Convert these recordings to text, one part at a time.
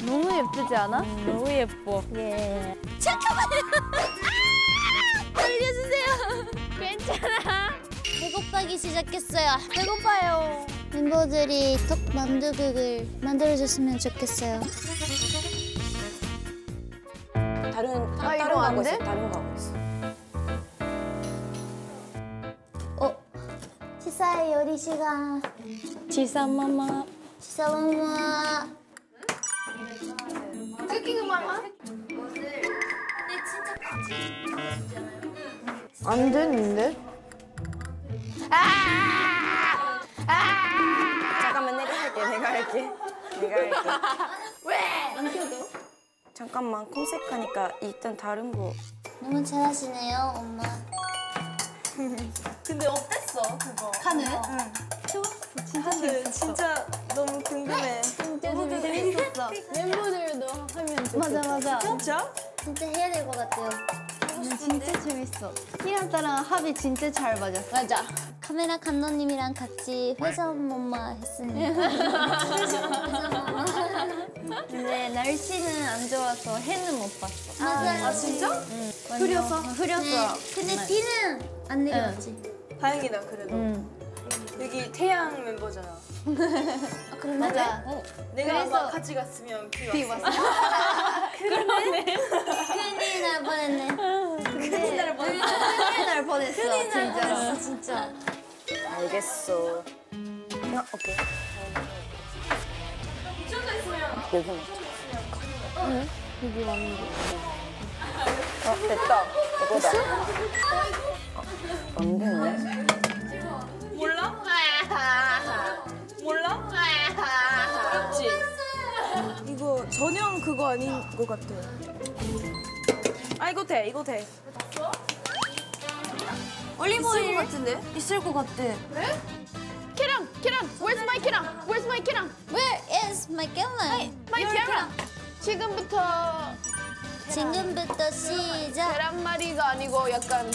너무 예쁘지 않아? 너무 예뻐. 예. 잠깐만요. 알려주세요. 괜찮아. 배고파기 시작했어요. 배고파요. 멤버들이 떡 만두국을 만들어줬으면 좋겠어요. 다른 거 이거 안 하고 돼? 있어. 다른 거 하고 있어. 치사의 요리 시간. 지사마마. 치사마마. 안 되는데? 잠깐만 내가 할게. 왜? 안 켜져? 잠깐만 검색하니까 일단 다른 거. 너무 잘하시네요, 엄마. 근데 어땠어, 그거? 카누? 진짜 너무 궁금해. 진짜 재밌었어. 멤버들도 하면 좋겠어. 맞아. 진짜? 진짜 해야 될 것 같아요. 진짜 재밌어. 희나따랑 합이 진짜 잘 맞았어. 맞아. 카메라 감독님이랑 같이 회사 엄마 했으니까. 근데 날씨는 안 좋아서 해는 못 봤어. 맞아요. 진짜? 응. 흐려서? 흐렸어. 네. 근데 비는 안 내렸지. 다행이다 그래도. 응. 여기 태양 멤버잖아. 맞아. 내가 그래서- 아마 같이 갔으면 비 왔어. 큰일 날 뻔했네. 큰일 날 뻔했어. 진짜. 진짜. 알겠어. 오케이. 여기 왔는데. 됐다. 이거다. 안 되네. 몰라? 어렵지? 이거 전용 그거 아닌 것 같아. 아 이거 돼. 올리브 오일 같은데? 있을 것 같아. 키랑, where's my 키랑? Where's my 키랑? Where is my camera? My 키랑. 지금부터 지금부터 시작. 계란말이가 아니고 약간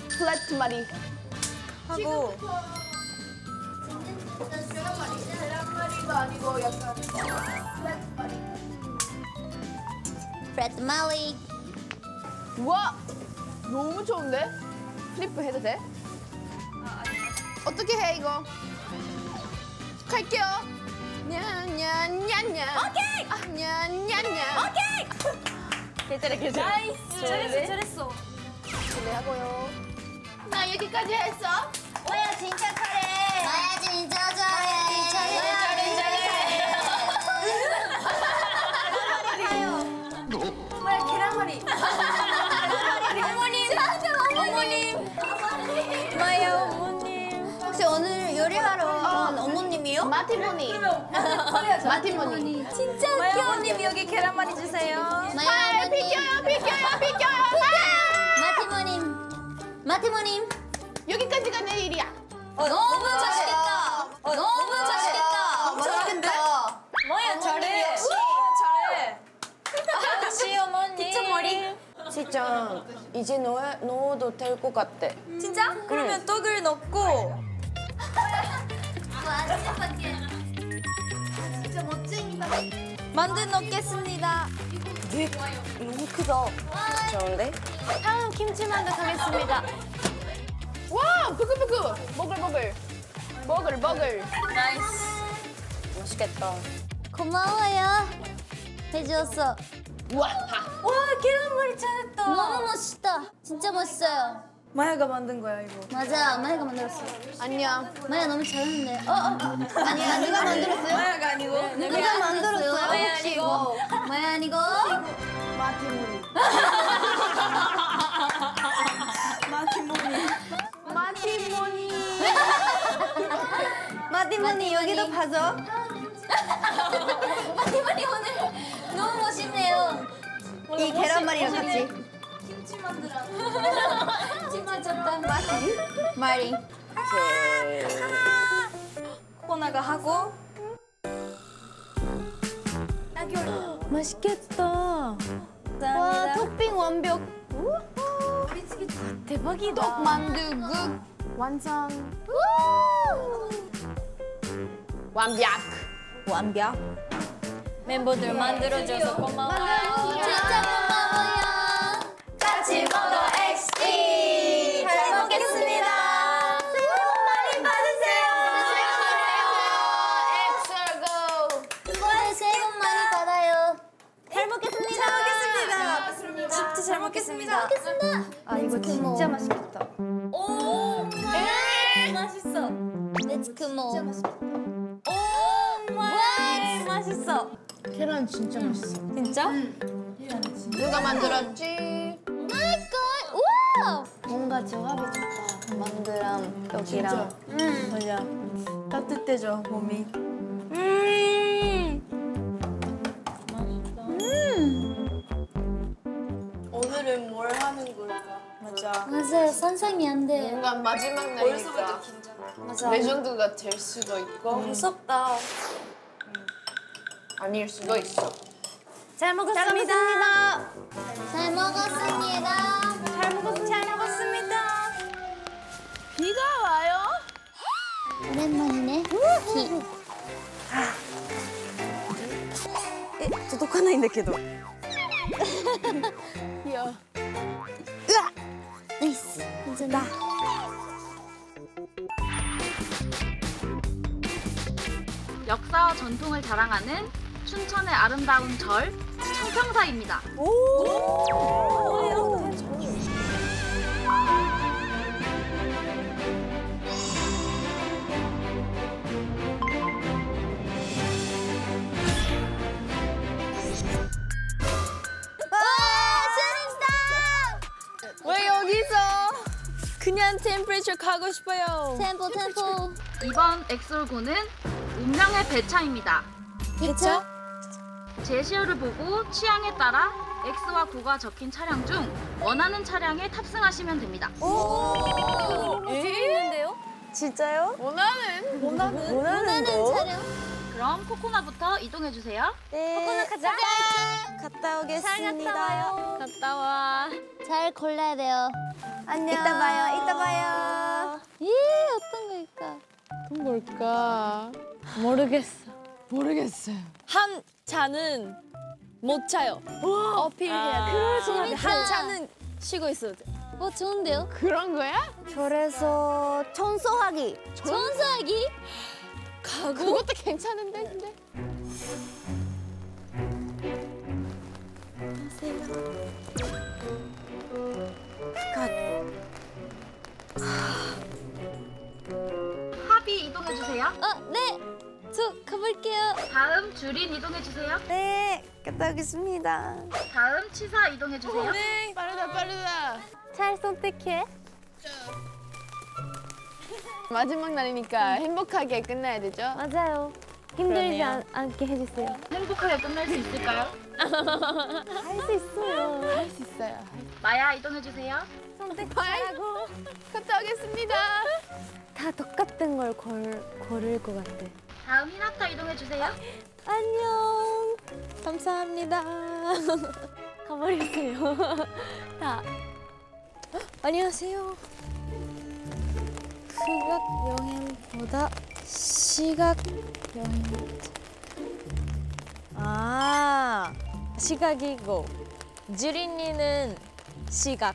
플랫 말이. 하고 계란말이가 아니고 약간 브레드 말리. 와, 너무 좋은데? 플리프 해도 돼? 어떻게 해 이거? 갈게요. 냐냐냐냐. 오케이. 냐냐냐. 오케이. 괜찮아. 나이스. 잘했어. 기대하고요. 나 여기까지 했어. 뭐야 진짜 잘해. 나야 진짜 잘해. 정말 계란말이. 어머님. 마야 어머님. 혹시 오늘 요리하러 온 어머님이요? 마티모니. 마티모니. 진짜 귀여워. 어머님 여기 계란말이 주세요. 마야 비켜요. 마티모님. 여기까지가 내 일이야. 너무 맛있겠다. 너무 맛있겠다. 맛있겠다. 뭐야 잘해. 역시 어머니. 뒷머리. 시장 이제 넣어도 될 것 같아. 진짜? 그러면 떡을 넣고. 진짜 멋쟁이다. 만두 넣겠습니다. 너무 크다. 좋은데? 다음 김치만두 가겠습니다. 와, 부글부글. 먹을. 나이스. 맛있겠다. 고마워요. 해주었어. 와. 와 계란말이 잘했다. 너무 멋있다. 진짜 멋있어요. 마야가 만든 거야 이거. 맞아, 마야가 만들었어. 안녕. 마야 너무 잘하는데. 아니야, 누가 만들었어요? 마야가 아니고. 누가 만들었어요? 마야 아니고. 마야 아니고. 마티모니. 마디모니 여기도 봐줘. 마티모니 오늘 너무 멋있네요. 이 계란말이랑 같이. 진짜 좋다. 마리. 오케이. 코코나가 하고. 맛있겠다. 와, 토핑 완벽. 대박이다. 떡만두국 완성. 완벽. 완벽. 멤버들 만들어줘서 고마워요. 진짜 고마워요. 같이 먹어 XD. 잘 먹겠습니다. 새해 복 많이 받으세요. 이번에 새해 복 많이 받아요. 잘 먹겠습니다. 진짜 잘 먹겠습니다. 아, 이거 진짜 맛있겠다. 오, 맛있어. 매치크모. 진짜 맛있겠다. 맛있어. 계란 진짜 맛있어. 진짜? 누가 만들었지? 마이걸. 우와. 뭔가 조합이 좋다. 만두랑 떡이랑. 맞아. 따뜻해져 몸이. 오늘은 뭘 하는 걸까? 맞아. 맞아요. 상상이 안 돼. 뭔가 마지막 날이니까 맞아. 레전드가 될 수도 있고 무섭다. 아닐 수도 있어. 잘 먹었습니다. 잘 먹었습니다. 잘 먹었습니다. 비가 와요? 오랜만이네. 비. 届かないんだけど。 귀여워. 나이스. 감사합니다. 역사와 전통을 자랑하는 춘천의 아름다운 절, 청평사입니다. 왜 여기서? 그냥 템퍼레처 가고 싶어요. 템포. 이번 엑솔고는 운명의 배차입니다. 배차? 제시어를 보고 취향에 따라 X와 9가 적힌 차량 중 원하는 차량에 탑승하시면 됩니다. 재밌는데요? 진짜요? 원하는 거? 촬영. 그럼 코코나부터 이동해 주세요. 네. 가자. 갔다 오겠습니다. 갔다 와. 잘 골라야 돼요. 안녕. 이따 봐요. 예, 어떤 걸까? 어떤 걸까? 모르겠어. 한 차는 못 차요. 어필해야 돼. 재밌다. 한 차는 쉬고 있어도 돼. 좋은데요? 그런 거야? 그래서 청소하기. 청소하기? 가고? 그것도 괜찮은데, 근데? 합의 이동해 주세요. 네. 저 가볼게요. 다음 주린 이동해 주세요. 네, 갔다 오겠습니다. 다음 치사 이동해 주세요. 네. 빠르다. 잘 선택해. 마지막 날이니까 행복하게 끝나야 되죠? 맞아요. 힘들지 그러네요. 않게 해주세요. 행복하게 끝날 수 있을까요? 할 수 있어요. 할 수 있어요. 마야 이동해 주세요. 선택하라고. 갔다 오겠습니다. 다 똑같은 걸 고를 것 같아. 다음 히나타 이동해 주세요. 안녕. 감사합니다. 가버리세요. 다. 안녕하세요. 후각 여행보다 시각 여행. 아, 시각이고 주린이는 시각.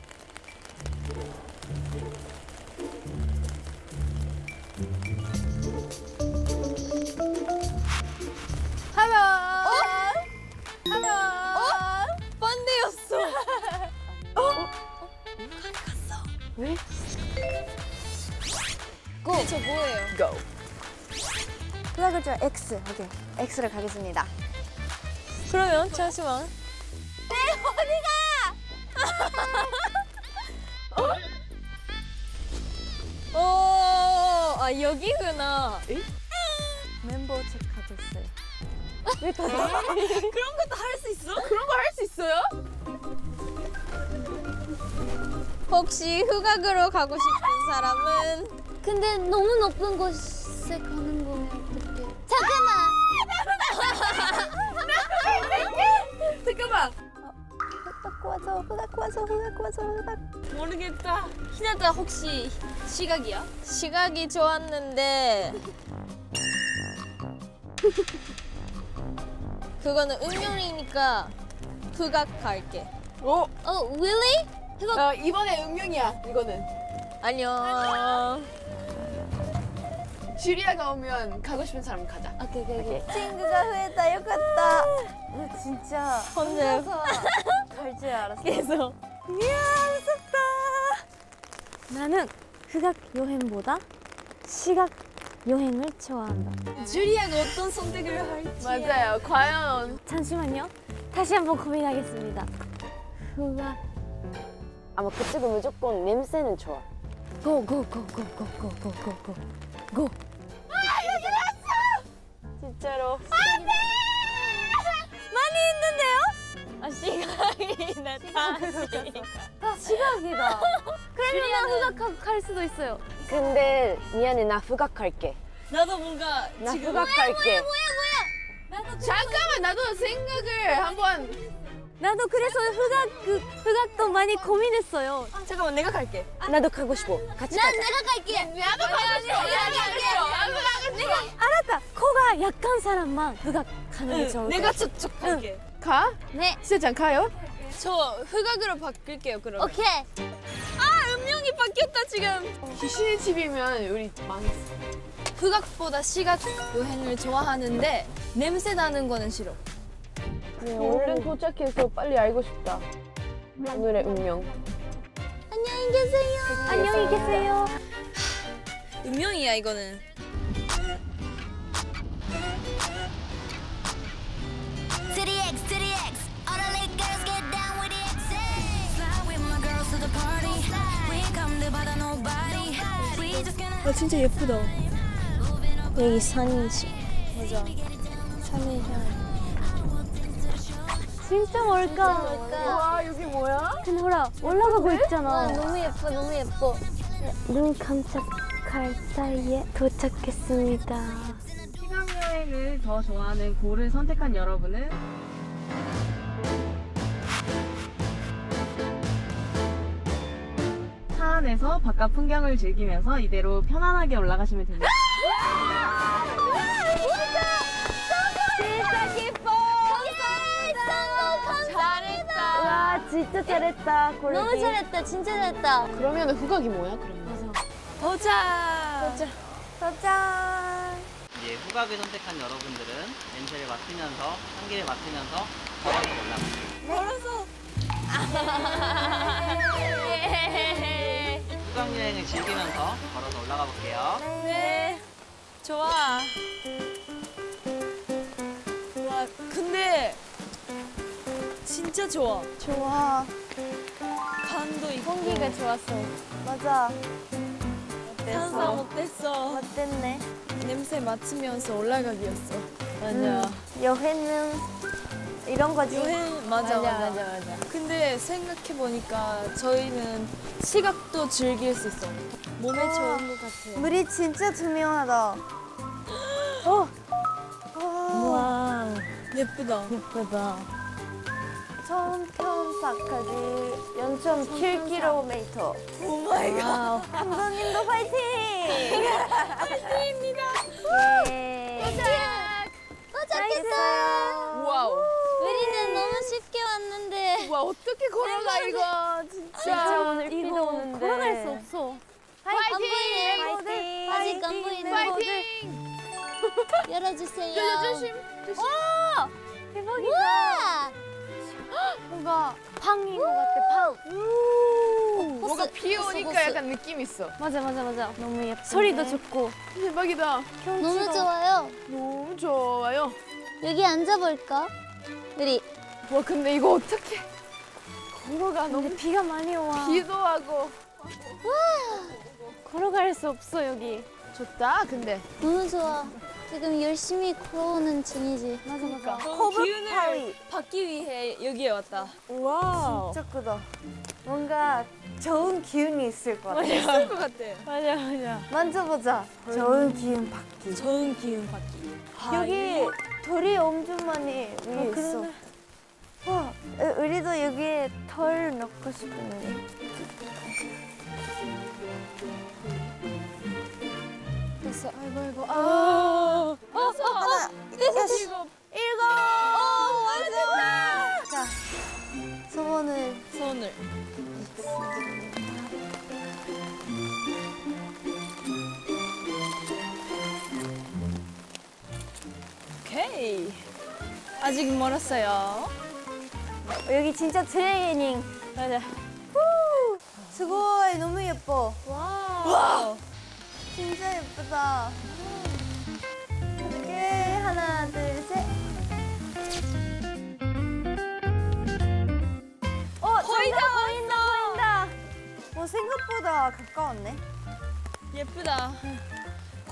하나. 반대였어. 갔어. 왜? 고. 저 뭐예요? Go. 플러그 저 X. 오케이. X를 가겠습니다. 그러면 잠시만. 어디가? 아 여기구나. 멤버 체크하셨어요. 왜 다? 그런 것도 할 수 있어? 그런 거 할 수 있어요? 혹시 후각으로 가고 싶은 사람은? 근데 너무 높은 곳에 가는 거면 어떡해. 잠깐만. 맞아, 후각 맞아, 후각. 모르겠다. 희나타 혹시 시각이야? 시각이 좋았는데 그거는 운명이니까 후각 갈게. 어? really? 이번에 운명이야. 이거는. 안녕. 주리아가 오면 가고 싶은 사람 가자. 오케이. 친구가 후회다, 욕했다. 나 진짜 혼자 갈 줄 알았어. 계속. 나는 후각 여행보다 시각 여행을 좋아한다. 주리아가 어떤 선택을 할지. 맞아요. 과연. 잠시만요. 다시 한번 고민하겠습니다. 후각 아마 그쪽은 무조건 냄새는 좋아. 고고고고고고고고고 고. 진짜로. 아 시각이 냈다. 시각이다. 그러면 후각 갈 수도 있어요. 근데 미안해, 나 후각 갈게. 나도 뭔가 나 지금. 후각 갈게. 잠깐만, 나도 생각을 한번. 나도 그래서 후각도 많이 고민했어요. 잠깐만, 내가 갈게. 나도 가고 싶어. 같이 가자. 나도 가고 싶어. 알았다. 코가 약한 사람만 후각 가는 게 좋을 것 내가 같아. 저쪽 갈게. 가? 네. 시장 가요? 저 후각으로 바꿀게요, 그러면. 오케이. 운명이 바뀌었다, 지금. 귀신의 집이면 우리 망했어. 후각보다 시각 여행을 좋아하는데 냄새 나는 거는 싫어. 얼른 도착해서 빨리 알고 싶다. 오늘의 운명. 안녕히 계세요. 안녕히 계세요. 운명이야, 이거는. To the X, to the X. All the late girls get down with the X. Fly with my girls to the party. We ain't come to bother nobody. We just gonna. 진짜 예쁘다. 여기 산이지. 맞아. 산이 향. 진짜 멀까? 와, 여기 뭐야? 근데 보라 올라가고 있잖아. 너무 예뻐, 너무 예뻐. 눈 깜짝할 사이에 도착했습니다. 시각 여행을 더 좋아하는 고를 선택한 여러분은 차 안에서 바깥 풍경을 즐기면서 이대로 편안하게 올라가시면 됩니다. 와 진짜 잘했다. 너무 잘했다, 진짜 잘했다. 그러면 후각이 뭐야, 그러면? 도착! 이제 후각을 선택한 여러분들은 냄새를 맡으면서 향기를 맡으면서 걸어서 올라갑니다. 후각 여행을 즐기면서 걸어서 올라가 볼게요. 네. 좋아. 와, 근데 진짜 좋아. 좋아. 간도 있고. 공기가 좋았어. 맞아. 산삼 어땠어? 어땠네? 냄새 맡으면서 올라가기였어. 맞아. 여행은 이런 거지. 여행 맞아. 근데 생각해 보니까 저희는 시각도 즐길 수 있어. 몸에 좋은 것 같아. 물이 진짜 투명하다. 와 예쁘다. 예쁘다. 처음편사까지 0.7km. 오 마이 갓. 감독님도 파이팅! 파이팅입니다. 도착했어요. 와우. 우리는 너무 쉽게 왔는데. 와, 어떻게 걸어가 이거 진짜. 오늘 비도 이거 오는데. 걸어갈 수 없어. 안 보이네. 아직 안 보이네. 파이팅. 열어주세요. 조심. 대박이다. 우와! 뭔가 팡인 것 같아. 팡. 뭔가 비 오니까 약간 느낌 있어. 맞아. 너무 예뻐. 소리도 좋고. 대박이다. 너무 좋아요. 너무 좋아요. 여기 앉아볼까? 우리 와, 근데 이거 어떻게 걸어가? 너무 근데 비가 많이 와. 비도 하고. 걸어갈 수 없어 여기. 좋다. 근데 너무 좋아. 지금 열심히 걸어오는 중이지. 맞아. 기운을 받기 위해 여기에 왔다. 와 진짜 크다. 뭔가 좋은 기운이 있을 것 같아. 있을 것 같아. 맞아. 만져보자. 좋은 기운 받기. 좋은 기운 받기. 여기 돌이 엄청 많이 위에 있어. 우리도 여기에 털 넣고 싶은데. 됐어. 아이고. 하나, 일곱. 완성다. 자, 손을. 오케이. 아직 멀었어요. 여기 진짜 트레이닝. 맞아. 수고해, 너무 예뻐. 와. 진짜 예쁘다. 이렇게 하나, 둘, 셋. 거의 다 보인다. 생각보다 가까웠네. 예쁘다.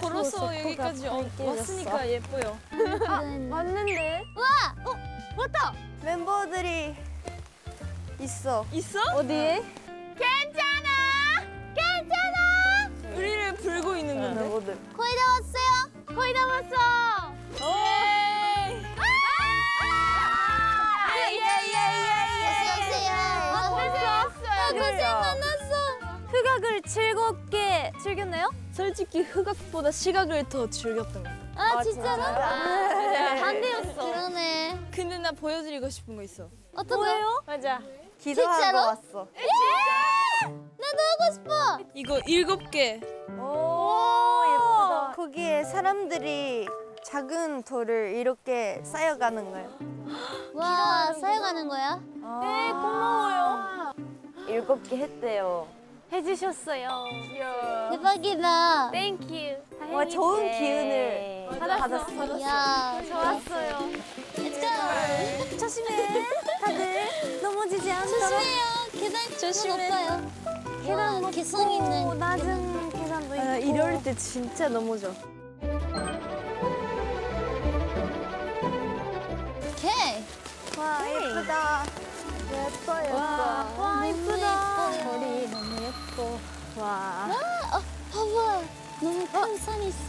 걸어서 여기까지 왔으니까 예뻐요. 맞는데? 맞다. 멤버들이 있어. 있어? 어디에? 우리를 불고 있는 건데. 멤버들. 거의 다 왔어요. 거의 다 왔어. 오이. 고생 많았어. 흑악을 즐겁게 즐겼나요? 솔직히 흑악보다 시각을 더 즐겼던 것 같아. 아, 진짜로? 반대였어. 그러네. 근데 나 보여드리고 싶은 거 있어. 어떤 거? 맞아. 기도하고 진짜로? 왔어. 나도 하고 싶어. 이거 7개. 오, 예쁘다. 거기에 사람들이 작은 돌을 이렇게 쌓여가는 거예요. 와, 사용하는 거야? 네, 고마워요. 7개 했대요. 해주셨어요. 대박이다. 땡큐. 와, 좋은 기운을 받았어. 야, 좋았어요. Let's go. 조심해. 다들 넘어지지 않도록. 조심해요. 계단 조심해. 높아요. 계단 개성 있는. 낮은 계단도 있고. 이럴 때 진짜 넘어져. 오케이. 와, 예쁘다. 예뻐. 와, 예쁘다. 머리 너무 예뻐. 와. 봐봐. 너무 큰 산이 있어.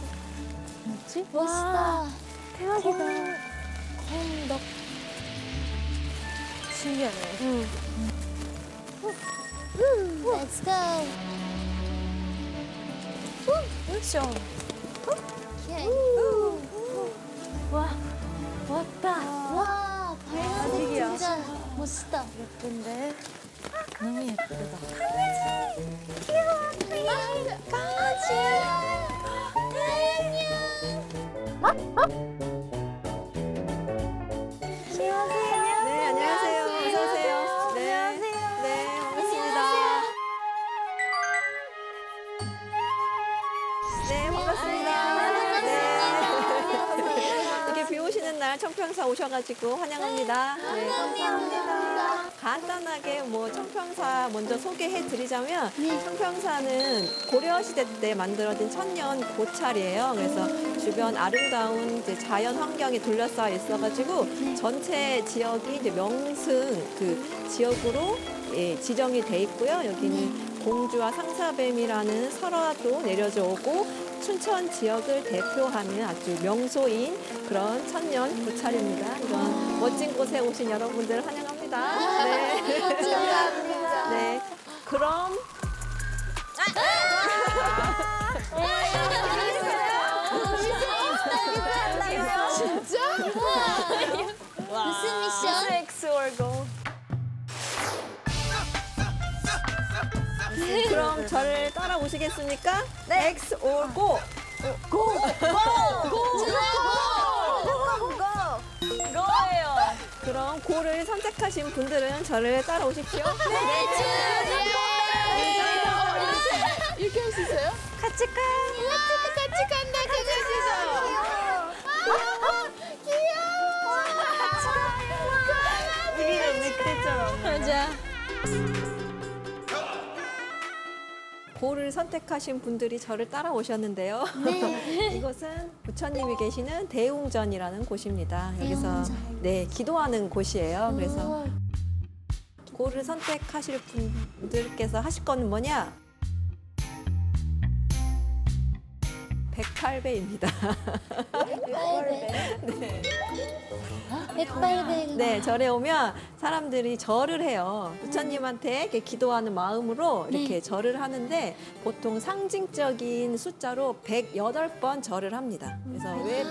뭐지? 멋있다. 대박이다. 건덕. 신기하네. Let's go. 그렇죠. 오케이. 왔다. 와, 발라드 진짜 멋있다. 예쁜데? 너무 예쁘다. 강아지. 네, 안녕하세요. 어서 오세요. 네. 네, 반갑습니다. 네, 반갑습니다. 네. 이렇게 비 오시는 날 청평사 오셔가지고 환영합니다. 네, 감사합니다. 간단하게 뭐 청평사 먼저 소개해 드리자면 청평사는 고려시대 때 만들어진 천년 고찰이에요. 그래서 주변 아름다운 이제 자연 환경이 둘러싸여 있어가지고 전체 지역이 이제 명승 그 지역으로 예, 지정이 돼 있고요. 여기는 공주와 상사뱀이라는 설화도 내려져 오고 춘천 지역을 대표하는 아주 명소인 그런 천년 고찰입니다. 이런 멋진 곳에 오신 여러분들 환영합니다. 네. 감사합니다. 네. 그럼 무슨 미션? X or go. 그럼 저를 따라오시겠습니까? 네. X or go. 고예요. 그럼 고를 선택하신 분들은 저를 따라오십시오. 이렇게 할 수 있어요? 같이 가. 같이 간다, 우리가 늑대처럼. 맞아. 고를 선택하신 분들이 저를 따라오셨는데요. 이곳은 부처님이 계시는 대웅전이라는 곳입니다. 여기서 대웅전. 네 기도하는 곳이에요. 그래서 고를 선택하실 분들께서 하실 건 뭐냐? 108배입니다. 네. 백발배가. 네, 절에 오면 사람들이 절을 해요. 부처님한테 이렇게 기도하는 마음으로 이렇게 절을 하는데 보통 상징적인 숫자로 108번 절을 합니다. 그래서 왜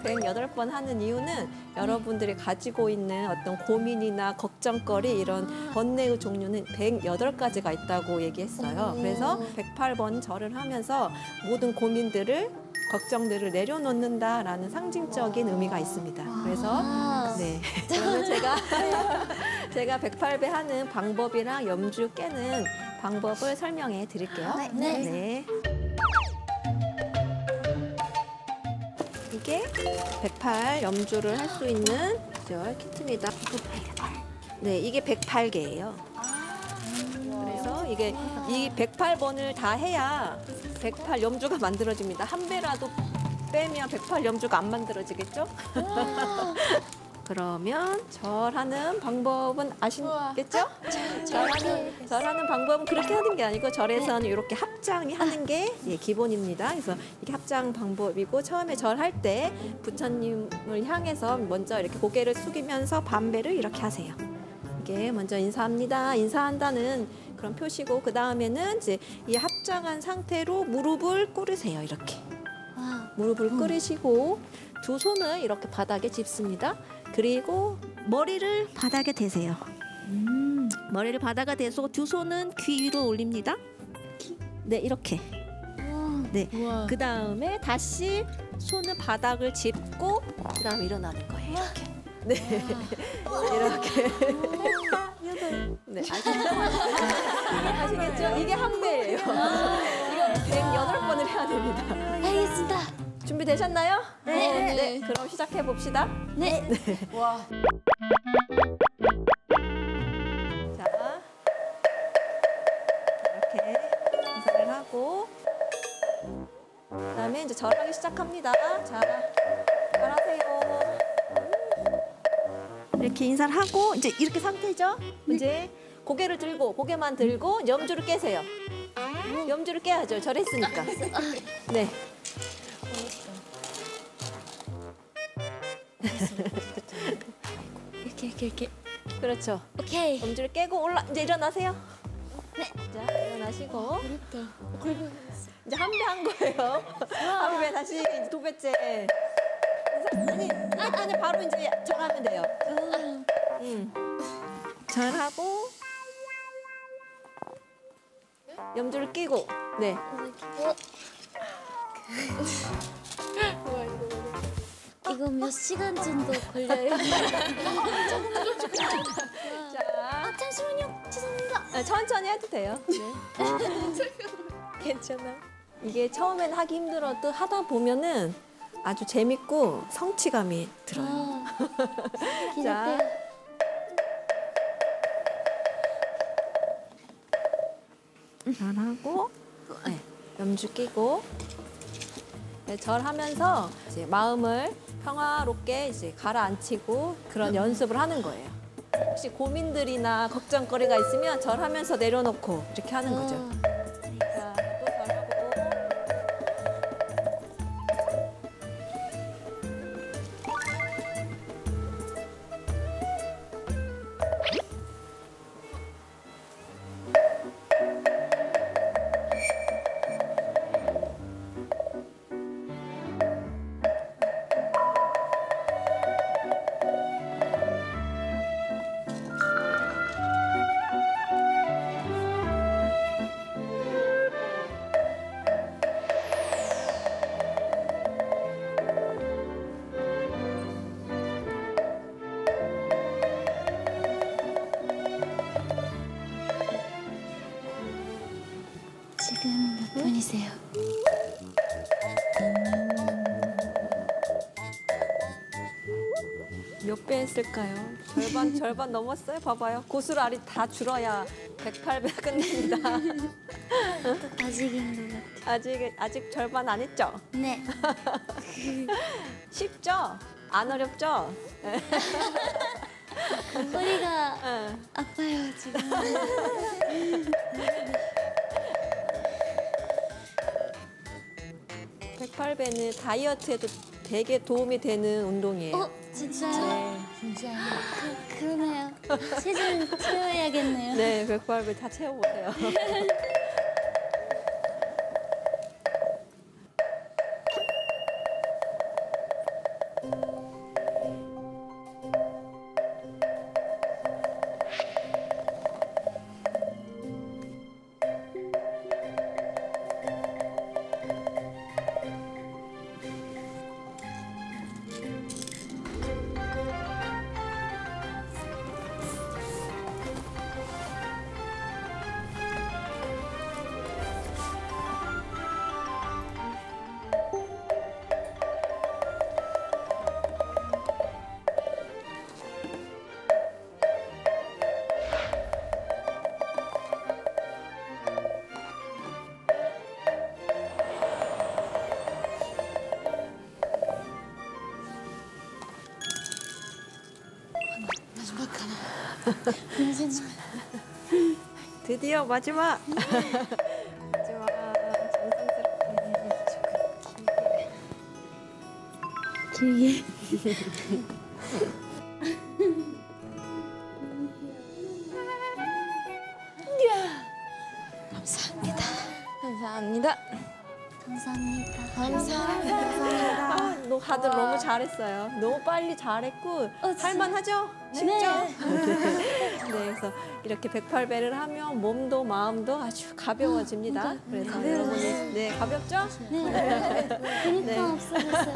108번 하는 이유는 여러분들이 가지고 있는 어떤 고민이나 걱정거리 이런 번뇌의 종류는 108가지가 있다고 얘기했어요. 그래서 108번 절을 하면서 모든 고민들을 걱정들을 내려놓는다라는 상징적인 의미가 있습니다. 그래서 네, 그러면 제가 108배 하는 방법이랑 염주 깨는 방법을 설명해 드릴게요. 네. 이게 108 염주를 할 수 있는 키트입니다. 네, 이게 108개예요. 그래서 이게 이 108번을 다 해야 108 염주가 만들어집니다. 한 배라도 빼면 108 염주가 안 만들어지겠죠? 그러면 절하는 방법은 아시겠죠? 절하는 방법은 그렇게 하는 게 아니고 절에서는 이렇게 합장이 하는 게 기본입니다. 그래서 이게 합장 방법이고 처음에 절할 때 부처님을 향해서 먼저 이렇게 고개를 숙이면서 반배를 이렇게 하세요. 이게 먼저 인사합니다. 인사한다는 그런 표시고 그 다음에는 이제 이 합장한 상태로 무릎을 꿇으세요. 이렇게 무릎을 꿇으시고 두 손을 이렇게 바닥에 짚습니다. 그리고 머리를 바닥에 대세요. 머리를 바닥에 대서 두 손은 귀 위로 올립니다. 네, 이렇게. 네, 그 다음에 다시 손은 바닥을 짚고 그 다음에 일어나는 거예요. 이렇게. 네, 이렇게. 네, 아시겠죠? 이게 한 배예요. 이거 108번을 해야 됩니다. 알겠습니다. 준비되셨나요? 네. 그럼 시작해 봅시다. 네. 와. 자, 이렇게 인사를 하고 그다음에 이제 절하기 시작합니다. 자, 절하세요. 이렇게 인사를 하고 이제 이렇게 상태죠? 이제 고개를 들고 고개만 들고 염주를 깨세요. 염주를 깨야죠. 절했으니까. 네. 이렇게. 그렇죠. 오케이. 염주를 깨고 이제 일어나세요. 네. 자, 일어나시고 어렵다. 이제 한 배 한 거예요. 한 배 다시 이제 두 배째. 아니 바로 이제 절하면 돼요. 절하고 염주를 끼고 네. 이거 몇 시간 정도 걸려요? 자, 잠시만요. 죄송합니다. 천천히 해도 돼요. 네. 괜찮아. 이게 처음엔 하기 힘들어도 하다 보면은 아주 재밌고 성취감이 들어요. 자. 절하고 네, 염주 끼고 네, 절하면서 이제 마음을 평화롭게 이제 가라앉히고 그런 연습을 하는 거예요. 혹시 고민들이나 걱정거리가 있으면 절하면서 내려놓고 이렇게 하는 거죠. 자, 또 절하고 지금 몇 분이세요? 몇 배 했을까요? 절반 넘었어요? 봐봐요. 고스란히 다 줄어야 108배 끝냅니다. 아직인 것 같아요. 아직 절반 안 했죠? 네. 쉽죠? 안 어렵죠? 허리가 응. 아파요, 지금. 108배는 다이어트에도 되게 도움이 되는 운동이에요. 진짜요? 네. 그러네요. 체중 채워야겠네요. 네, 108배 다 채워보세요. 드디어 마지막! 마지막 정성스럽게 길게. 감사합니다. 아, 다들 너무 잘했어요. 너무 빨리 잘했고 할만하죠? 쉽죠? 네, 그래서 이렇게 108배를 하면 몸도 마음도 아주 가벼워집니다. 그래서 여러분이 네, 가볍죠? 네. 근육감 없어졌어요.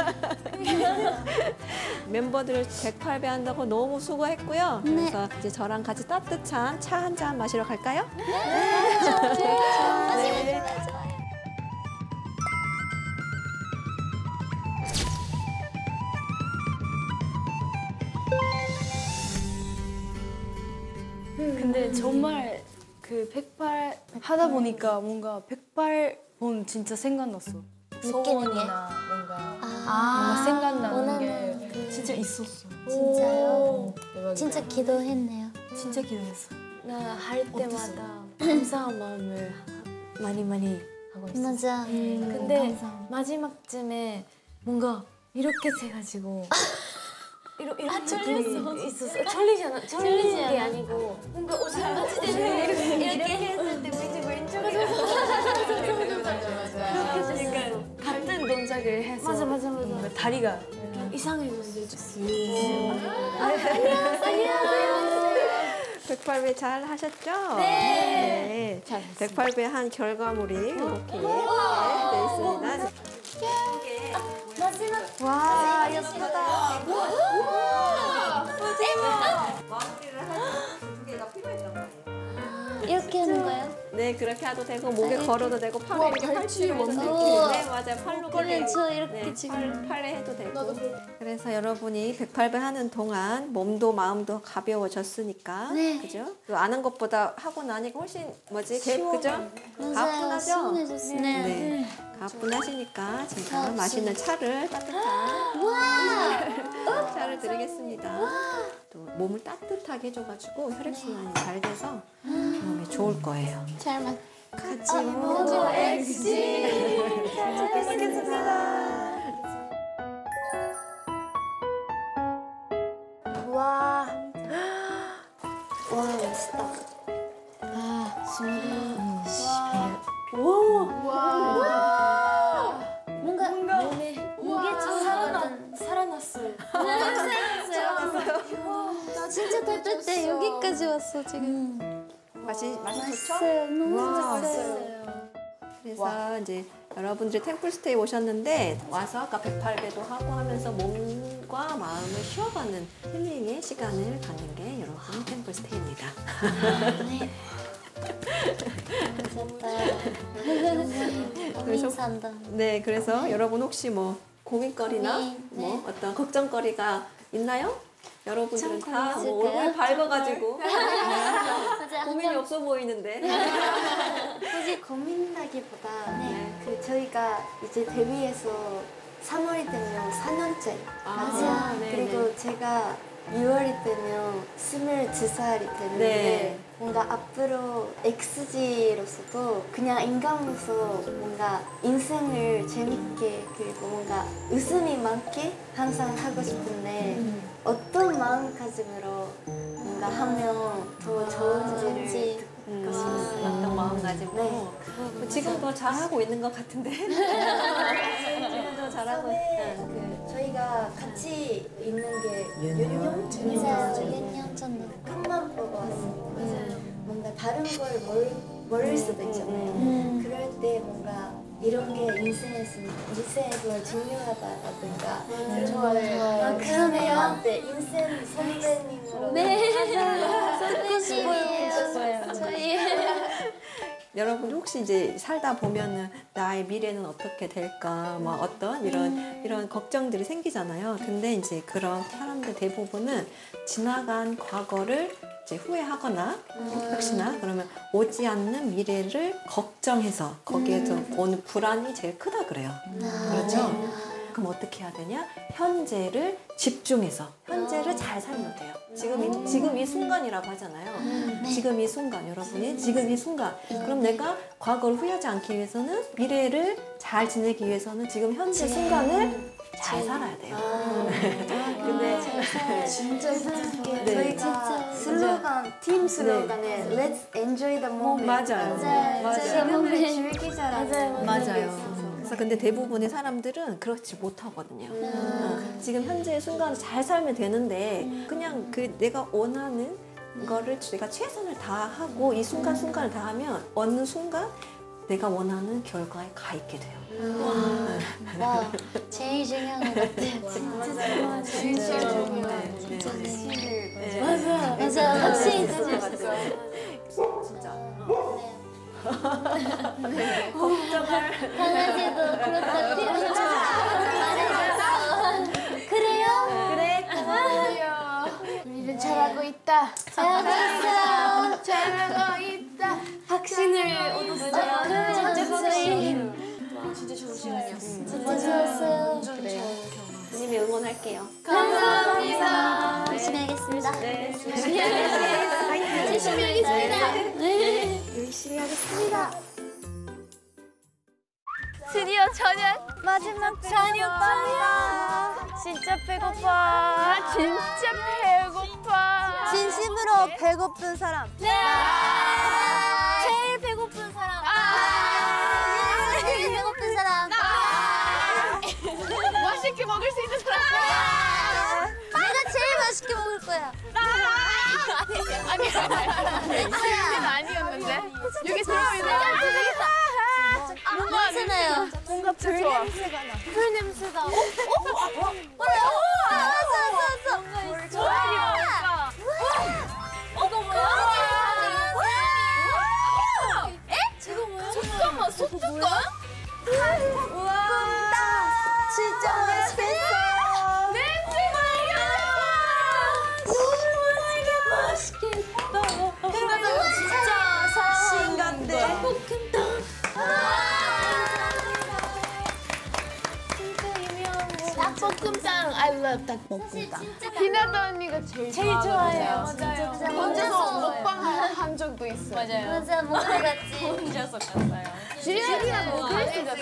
멤버들 108배 한다고 너무 수고했고요. 그래서 이제 저랑 같이 따뜻한 차 한 잔 마시러 갈까요? 네. 근데 정말 그 108 하다 보니까 뭔가 108번 진짜 생각났어. 소원이나 뭔가 생각나는 게 진짜 있었어. 진짜요? 대박이다. 진짜 기도했네요. 진짜 기도했어. 나 할 때마다 감사한 마음을 많이 하고 있어. 맞아. 근데 마지막쯤에 뭔가 이렇게 돼가지고 이렇게 느낌이 있었어. 졸리는 게 아니고 뭔가 오줌같이 되는 이렇게 했을 때 왼쪽으로 그렇게 같은 동작을 해서 맞아. 다리가 이상해졌어. 108배 잘 하셨죠? 네. 108배 한 결과물이 이렇게 돼 있습니다. 와, 예쁘다. 마무리를 할 두 개가 필요했던 거예요. 이렇게 하는 거예요? 네, 그렇게 해도 되고 목에 걸어도 되고 팔에 이렇게 팔찌 원도 우와. 네, 맞아요. 팔로 그래, 그렇게 저 이렇게 지금. 팔에 해도 되고. 그래서 여러분이 108배 하는 동안 몸도 마음도 가벼워졌으니까. 네. 그죠? 또 아는 것보다 하고 나니까 훨씬 그죠? 맞아요. 가뿐하죠? 시원해졌어요. 네. 가뿐하시니까 제가 맛있는 차를 따뜻한 차를 드리겠습니다. 또 몸을 따뜻하게 해줘가지고 혈액순환이 잘 돼서 몸에 좋을 거예요. 잘 맞. 같이 먹어 엑시. 잘 먹겠습니다. 와 맛있다. 뭔가 목에 좋은 살아났어요. 나 진짜 따뜻해. 여기까지 왔어 지금. 맛이 좋죠? 맛있어요. 너무 와. 맛있어요. 그래서 이제 여러분들이 템플스테이 오셨는데 와서 아까 108배도 하고 하면서 몸과 마음을 쉬어가는 힐링의 시간을 갖는 게 여러분 템플스테이입니다. 고민 산다. 네, 그래서 여러분 혹시 뭐 고민거리나 네, 뭐 어떤 걱정거리가 있나요? 여러분들은 다 있을까요? 뭐 얼굴 밝아가지고 맞아. 고민이 없어 보이는데. 사실 고민하기보다 그 저희가 이제 데뷔해서 3월이 되면 4년째. 맞아. 그리고 제가 6월이 되면 22살이 되는데 네. 뭔가 앞으로 앞으로 XG로서도 그냥 인간으로서 뭔가 인생을 재밌게 그리고 뭔가 웃음이 많게 항상 하고 싶은데 어떤 마음가짐으로 뭔가 하면 더 좋은지를 듣고 싶어요. 어떤 마음가짐으로. 네. 지금도 잘하고 있는 것 같은데. 지금도 잘하고. 저희가 같이 있는 게 몇 맞아요. 1년 전에 끝만 보고 왔습니다. 뭔가 다른 걸 모를 수도 있잖아요. 그럴 때 뭔가 이런 게 인생에서 중요하다라든가 좋아요. 그러네요. 네, 인생 선배님으로. 네, 맞아요. 선배님이에요. 저희. 여러분 혹시 이제 살다 보면은 나의 미래는 어떻게 될까, 뭐 어떤 이런 걱정들이 생기잖아요. 근데 이제 그런 사람들 대부분은 지나간 과거를 이제 후회하거나 혹시나 그러면 오지 않는 미래를 걱정해서 거기에서 오는 불안이 제일 크다 그래요. 그렇죠? 그럼 어떻게 해야 되냐? 현재를 집중해서 현재를 잘 살면 돼요. 지금 이 순간이라고 하잖아요. 지금 이 순간, 여러분이 지금 이 순간. 그럼 내가 과거를 후회하지 않기 위해서는, 미래를 잘 지내기 위해서는 지금 현재 순간을 잘 살아야 돼요. 근데 진짜 생각해. 네. 저희가 슬로건, 팀 슬로건에 Let's enjoy the moment. 맞아요. 지금을 즐기자라는 맞아요. 그래서 근데 대부분의 사람들은 그렇지 못하거든요. 지금 현재의 순간을 잘 살면 되는데 그냥 내가 원하는 거를 내가 최선을 다하고 이 순간순간을 다하면 어느 순간 내가 원하는 결과에 가 있게 돼요. 와, 제일 중요한 것 같아요. 맞아요. 진짜 중요해요. 진짜 맞아요. 확실히 진짜. 걱정을 강아지도 그렇다고 말했어. 그래요? 그래, 고마워요. 우리는 잘하고 있다. 잘하고 있어요. 잘하고 있다. 확신을 얻었어요. 진짜 좋은 시간이었어. 진짜 좋았어요. 님이 응원할게요. 감사합니다. 열심히 하겠습니다. 네. 열심히 하겠습니다. 네. 열심히 하겠습니다. 드디어 저녁. 마지막 저녁이야. 진짜 배고파. 진짜 배고파. 진심으로 배고픈 사람. 네. 제일 배고픈 사람. 제일 배고픈 사람. 맛있게 먹을 수 있는 사람. 내가 제일 맛있게 먹을 거야. 아니, 지금은 아니었는데. 여기 들어있는 괜찮아요. 뭔가 불 냄새가 나. 불 냄새가. 뭐야? 왔어. 좋아요. 이거 뭐야? 저거 뭐야? 잠깐만, 소뚜껑? 우와. 진짜 맛있겠어. 냄새가 너무 맛있겠다. 그리고 진짜 신간데. 닭볶음탕. I love 닭볶음탕. 희나다 언니가 제일 좋아해요. 맞아요. 진짜 혼자서 먹방 한 적도 있어요. 맞아, 먹으러 갔지. 혼자서 갔어요. 지리야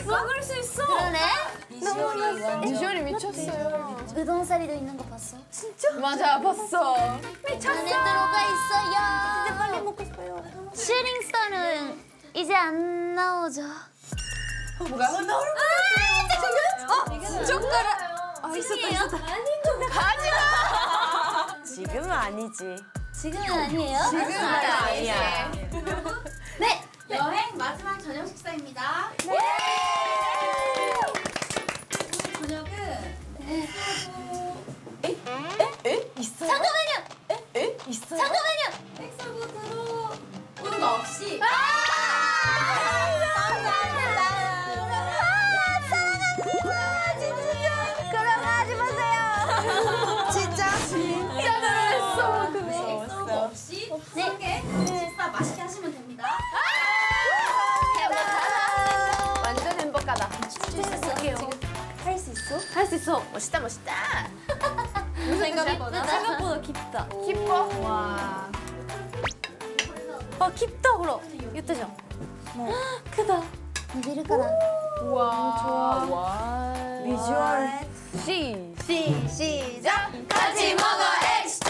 먹을 수 있어? 그러네. 비주얼이 미쳤어요. 우동사리도 있는 거 봤어? 맞아, 봤어. 안에 들어가 있어요. 진짜 빨리 먹고 싶어요. 슈링스타는 이제 안 나오죠. 뭐가 나올 젓가락. 있었다. 가지 마. 지금은 아니지. 지금은 아니에요? 지금은 아니야. 네. 여행 마지막 저녁 식사입니다. 잠깐만요. 백설부터로 오는 거 없이 백설부 없이 함께 식사 맛있게 하시면 됩니다. 완전 행복하다. 할 수 있어? 할 수 있어. 멋있다, 멋있다. 생각보다 생각보다 깊다. 기뻐. 와. 아 깊다 그럼. 이때죠. 크다. 伸びるから。 우와. 와. 비주얼. 시작. 같이 먹어 XG.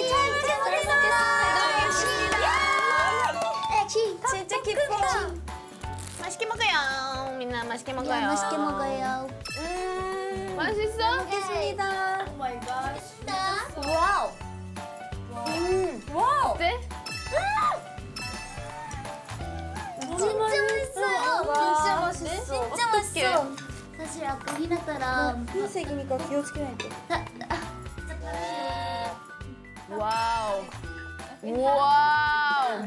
잘 먹겠습니다. XG. 진짜 기뻐. 맛있게 먹어요. 민나 맛있게 먹어요. 맛있게 먹어요. 맛있어? 먹겠습니다. 오 마이 갓. 와우. 어때? 진짜 맛있어요. 진짜 맛있어. 진짜 맛있어. 사실 아까 히나타랑 흰색이니까 기어치게 돼. 와우. 와우.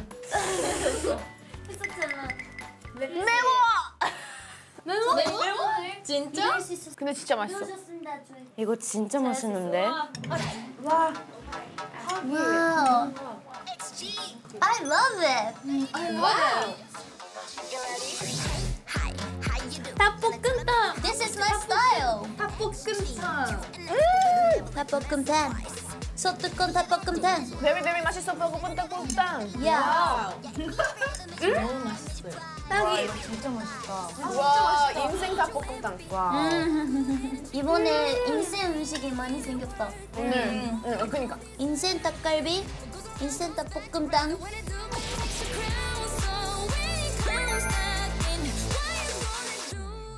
했었잖아. 매워? 진짜? 이길 수 있었어. 근데 진짜 맛있어. 배우셨습니다, 저희. 이거 진짜 맛있는데? 와우. I love it. 와우. 닭볶음탕. This is my style. 닭볶음탕. 소뚜껑 닭볶음탕. 베리베리 맛있어. 볶음탕. 야. 떡이 진짜 맛있다. 와, 인생 닭볶음탕. 와. 이번에 인생 음식이 많이 생겼다. 응, 그니까. 인생 닭갈비, 인생 닭볶음탕.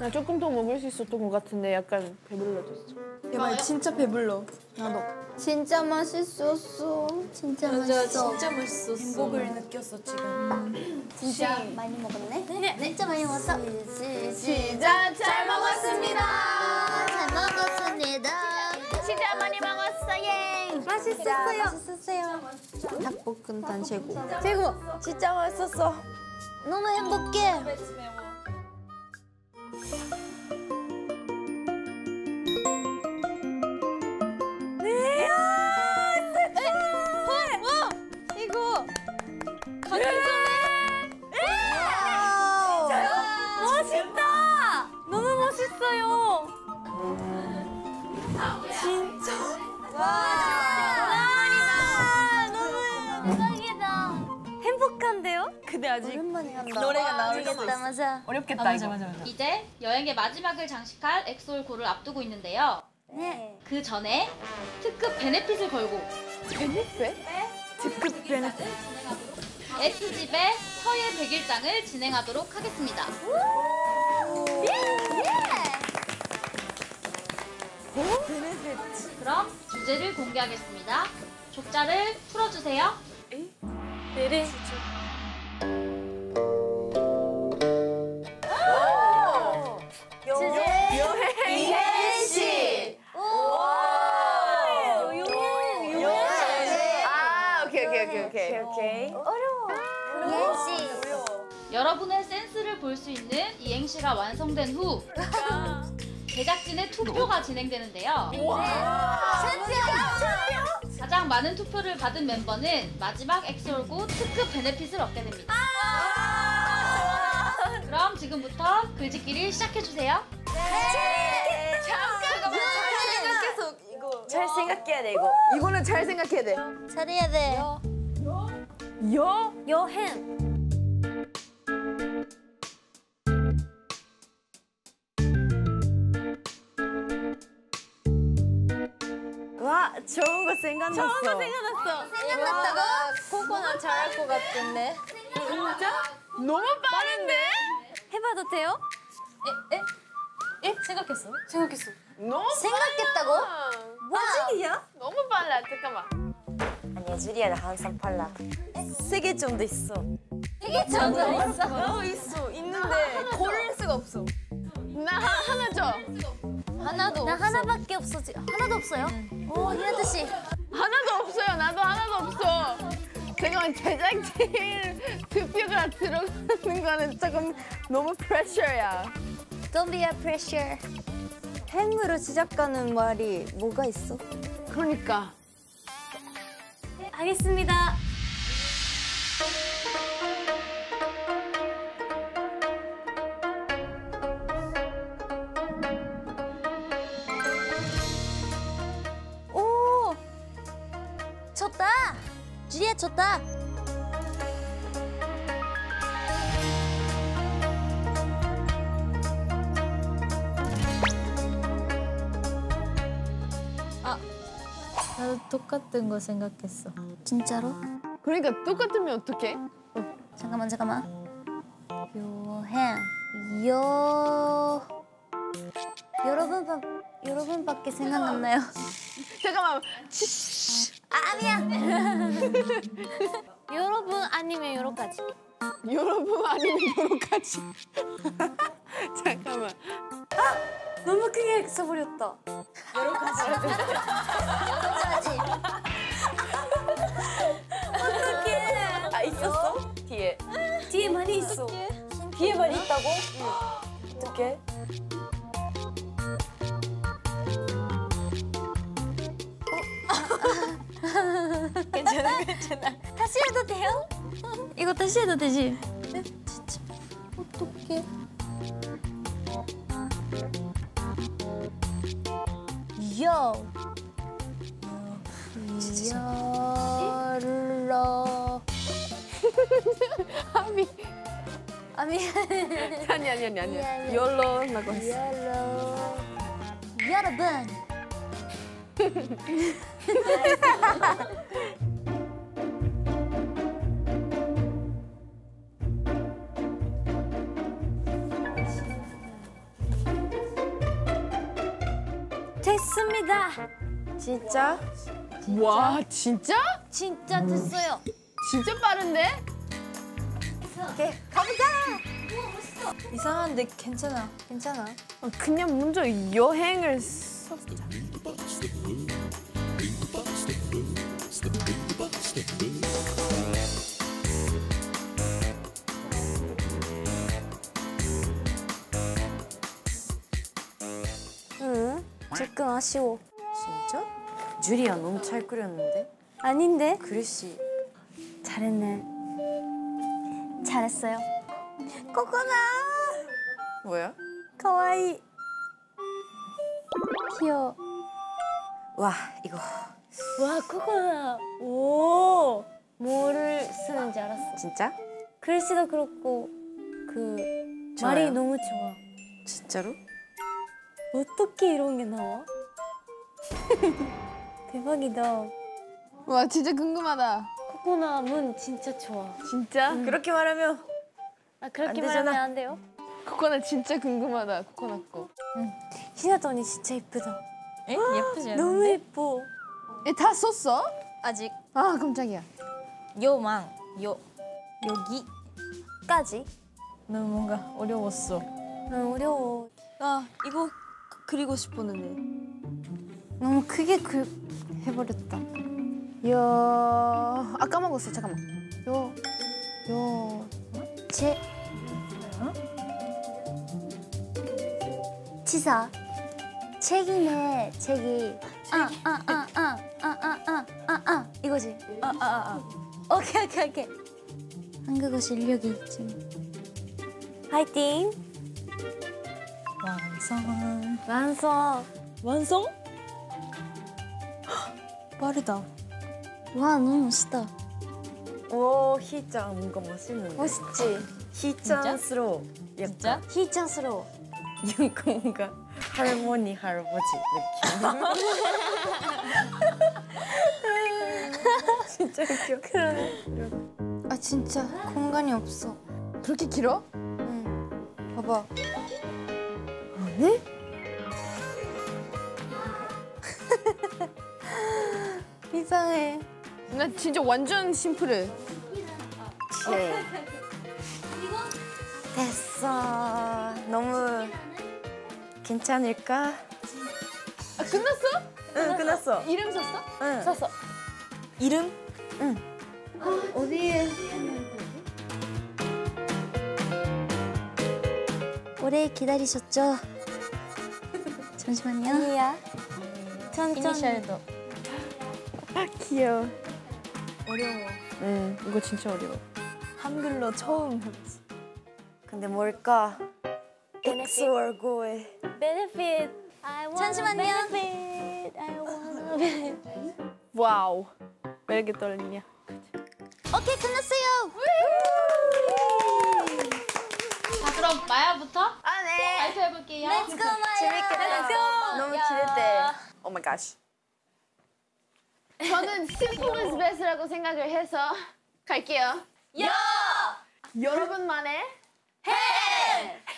나 조금 더 먹을 수 있었던 것 같은데 약간 배불러졌어. 야, 진짜 배불러. 나도. 진짜 맛있었어. 진짜 맛있어. 진짜 맛있었어. 행복을 느꼈어 지금. 진짜 많이 먹었네? 네. 진짜 많이 먹었어. 시작! 잘 먹었습니다! 잘 먹었습니다. 진짜 많이 먹었어, 예! 맛있었어요. 맛있었어요. 닭볶음탕 최고. 최고. 진짜 맛있었어. 너무 행복해. 이거 멋있다. 너무 멋있어요. 진짜. 너무 대박이다. 행복한데요? 근데 아직 오랜만에 한다. 노래가 나올 수도 모르겠다, 있어. 맞아. 어렵겠다, 이거. 이제 여행의 마지막을 장식할 엑소올고를 앞두고 있는데요. 네. 그 전에 특급 베네핏을 걸고 특급 베네핏. X집의 서예 100일장을 진행하도록 하겠습니다. 그럼 주제를 공개하겠습니다. 족자를 풀어주세요. 이혜씨. 아, 오케이. 예시. 여러분의 센스를 볼 수 있는 이행시가 완성된 후 제작진의 투표가 진행되는데요. 가장 많은 투표를 받은 멤버는 마지막 엑소올고 특급 베네핏을 얻게 됩니다. 그럼 지금부터 글짓기를 시작해주세요. 잘 생각해야 돼 이거. 이거는 잘 생각해야 돼. 잘해야 돼. 여행. 와 좋은 거 생각났어. 생각났다고? 코코넛 잘할 것 같은데. 너무 빠른데? 해봐도 돼요? 너무 생각했다고? 아직이야? 너무 빨라. 잠깐만. 아니야 주리야는 항상 빨라. 3개 정도 있어. 있어. 있는데 고를 수가 없어. 나 하나 줘. 나 하나밖에 없어. 하나도 없어요? 오, 히나타 씨. 하나도 없어요. 나도 하나도 없어. 잠깐만, 제작진 투표가 들어가는 거는 조금 너무 프레셔야. Don't be a pressure. 행으로 시작하는 말이 뭐가 있어? 그러니까. 알겠습니다. 오! 졌다! 주리야 졌다! 나도 똑같은 거 생각했어. 진짜로? 그러니까 똑같으면 어떡해? 잠깐만. 여행. 여러분밖에 생각 안 나요. 잠깐만. 아니야. 여러분 아니면 여러가지. 여러분 아니면 여러가지. 잠깐만. 너무 크게 써버렸다. 여러가지. 어떡해. 아 있었어? 뒤에. 뒤에 많이 있어. 뒤에 많이 있다고? 어떡해? 괜찮아. 다시 해도 돼요? 이거 다시 해도 되지? 네? 진짜. 어떡해. 요. 열러. 아미. 아니. 아니야. 열로 나고 했어. 열러. 여러분. 됐습니다. 진짜? 와, 진짜? 진짜 됐어요. 진짜 빠른데? 오케이, 가보자. 이상한데 괜찮아. 그냥 먼저 여행을 썼자. 응, 조금 아쉬워. 진짜? 주리야 너무 잘 그렸는데? 아닌데? 그릇이 잘했네. 잘했어요. 코코나. 뭐야? 가와이. 귀여워. 와 이거 와, 코코나. 오. 뭐를 쓰는지 알았어. 진짜? 글씨도 그렇고 그 좋아요. 말이 너무 좋아. 진짜로? 어떻게 이런 게 나와? 대박이다. 와, 진짜 궁금하다. 코코나 문 진짜 좋아. 진짜? 그렇게 말하면 아, 그렇게 안 말하면 되잖아. 안 돼요? 코코넛 진짜 궁금하다. 코코넛 거. 희나도 언니 진짜 예쁘다. 에? 예쁘지 않은데? 너무 예뻐. 다 썼어? 아직 아, 깜짝이야. 까지? 너무 뭔가 어려웠어. 응, 어려워. 아 이거 그리고 싶었는데. 너무 크게 해버렸다. 아, 까먹었어. 잠깐만. 치사. 책이네, 책이. 이거지. 오케이. 한국어 실력이 좀. 파이팅. 완성. 빠르다. 와, 너무 멋있다. 오 희짱 뭔가 멋있는데 멋있지? 희짱스러워 진짜? 희짱스러워. 뭔가 할머니 할아버지 느낌 진짜 웃겨 아, 진짜 공간이 없어. 그렇게 길어? 응. 봐봐. 네? 이상해. 나 진짜 완전 심플해. 됐어 너무 괜찮을까? 아, 끝났어? 응 끝났어 이름 썼어? 응 썼어. 이름? 어디에? 오래 기다리셨죠? 잠시만요. 아니야. 이니셜도. 귀여워. 어려워. 응, 이거 진짜 어려워. 한글로 처음 해봤어. 근데 뭘까? X 월고에 Benefit. 잠시만요. 와우. 왜 이렇게 떨리냐? 오케이, 끝났어요. 자, 그럼 마야부터 아 네 발표해볼게요. Let's go, 마야. 재밌겠다 Let's go. 너무 기대돼 Oh my gosh 저는 simple is best라고 생각을 해서 갈게요. 여러분만의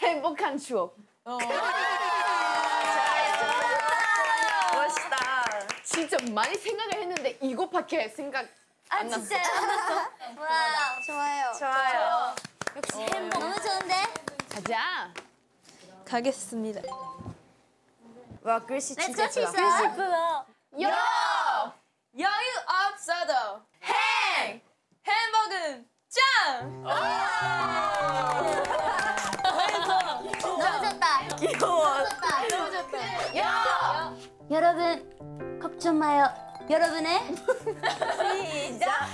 행복한 추억. 멋있다. 진짜 많이 생각을 했는데 이거밖에 생각 안 났어. 좋아요. 역시 행복 너무 좋은데? 가자. 가겠습니다. 와 글씨 진짜 렛츠고 예쁘다. 치사. 여유 없어도 행복은 짱! 너무 좋다. 귀여워. 여러분 걱정 마요. 여러분의 시작.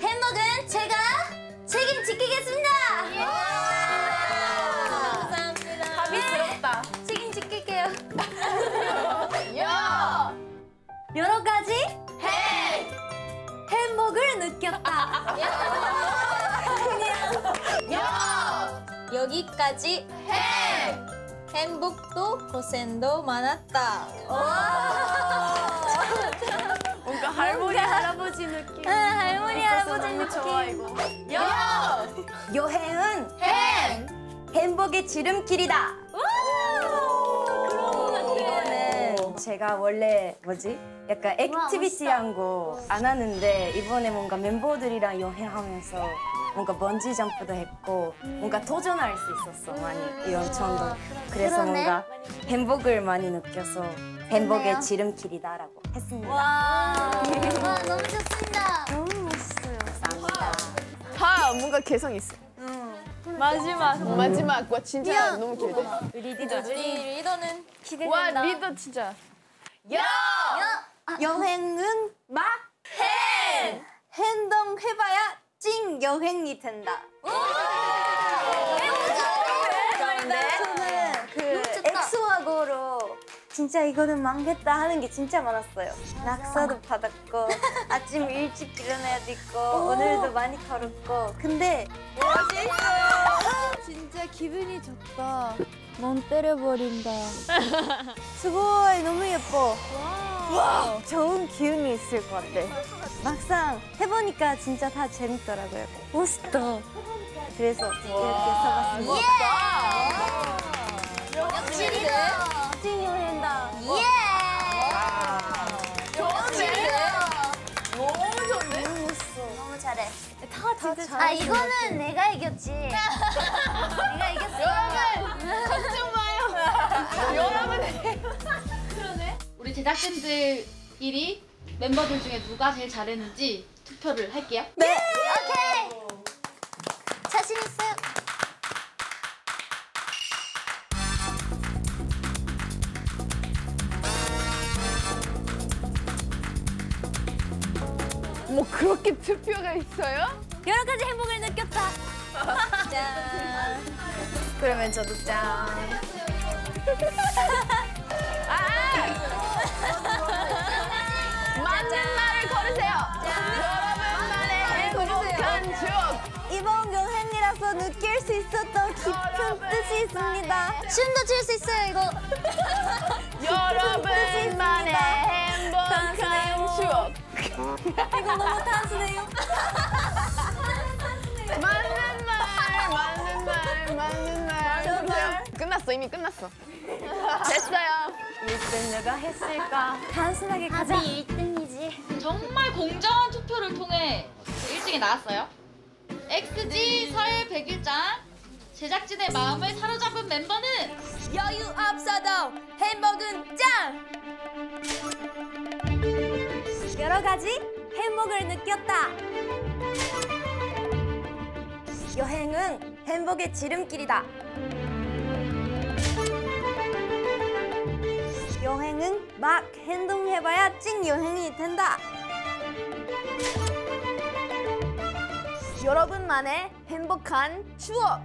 행복은 제가 책임지키겠습니다. 감사합니다. 감미스럽다. 책임지킬게요. 여러 가지 행복을 느꼈다. 여기까지 행복도 고생도 많았다. 뭔가 할머니 할아버지 느낌. 할머니 할아버지 너무 좋아 이거. 여행은 행복의 지름길이다. 이거는 제가 원래 약간 액티비티한 거 안 하는데 이번에 뭔가 멤버들이랑 여행하면서 뭔가 번지 점프도 했고 뭔가 도전할 수 있었어 많이 이런 처음도. 그래서 그러네. 뭔가 행복을 많이 느껴서 행복의 지름길이다라고 했습니다. 와 너무 좋습니다. 감사합니다. 다 뭔가 개성 있어. 마지막 와 진짜 너무 기대돼. 우리 리더는 와 리더 진짜. 여행은 막 행동해봐야 찡 여행이 된다. 저는 그 엑소하고로 진짜 이거는 망겠다 하는 게 진짜 많았어요. 낙서도 받았고 아침 일찍 일어나야 되고 오늘도 많이 걸었고 근데 진짜 기분이 좋다. 멍 때려버린다. 수고해 너무 예뻐. 와 좋은 기운이 있을 것 같아. 막상 해보니까 진짜 다 재밌더라고요. 멋있다. 그래서 이렇게 써봤습니다. 역시 리더. 찡 여행다. 너무 잘해. 다 잘해. 아 이거는 내가 이겼지. 내가 이겼어. 걱정 마요. 여러분. 우리 제작진들끼리 멤버들 중에 누가 제일 잘했는지 투표를 할게요. 오케이. 자신 있어요. 뭐 그렇게 투표가 있어요? 여러 가지 행복을 느꼈다. 그러면 저도 짠. 맞는 말을 걸으세요. 여러분만의 행복한 추억. 이번 여행이라서 느낄 수 있었던 깊은 뜻이 있습니다. 춤도 출 수 있어요 이거. 여러분만의 행복한 추억. 이거 너무 단순해요. 맞는 말. 끝났어 이미 끝났어. 됐어요. 1등 누가 했을까? 단순하게 가자. 1등이지. 정말 공정한 투표를 통해 1등이 나왔어요. XG 설 100일장 제작진의 마음을 사로잡은 멤버는 여유 없어도 행복은 짱! 여러 가지 행복을 느꼈다. 여행은 행복의 지름길이다. 여행은 막 행동해봐야 찐 여행이 된다. 여러분만의 행복한 추억.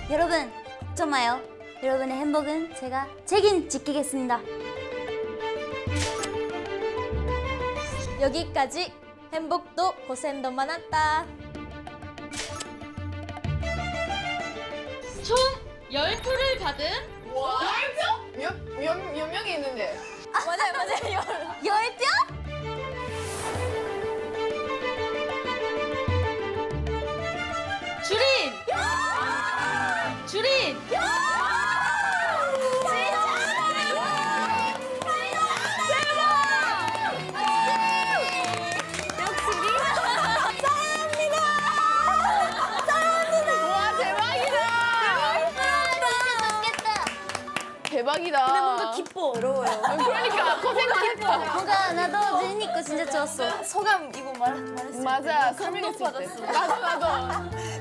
여러분 걱정 마요. 여러분의 행복은 제가 책임지키겠습니다. 여기까지 행복도 고생도 많았다. 총 10표를 받은 몇 명이 있는데? 맞아요. 10명? 주린! 주린! 대박이다. 근데 뭔가 기뻐. 외로워요. 그러니까 고생했어. 뭔가 나도 제니 거 진짜 좋았어. 소감 이거 말했어. 맞아. 설명했을 때. 나도.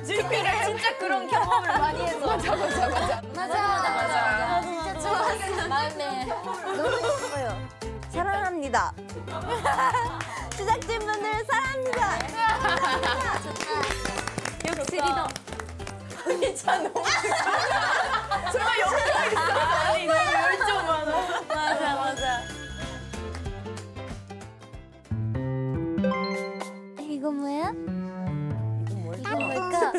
준비를 진짜 그런 경험을 많이 해서. 맞아. 진짜 좋았어. 마음에 너무 기뻐요. 사랑합니다. 제작진분들 사랑합니다. 역시 리더. 정말 열정 있어. 아니, 너무 열정 많아. 맞아. 이거 뭐야? 이거 뭘까?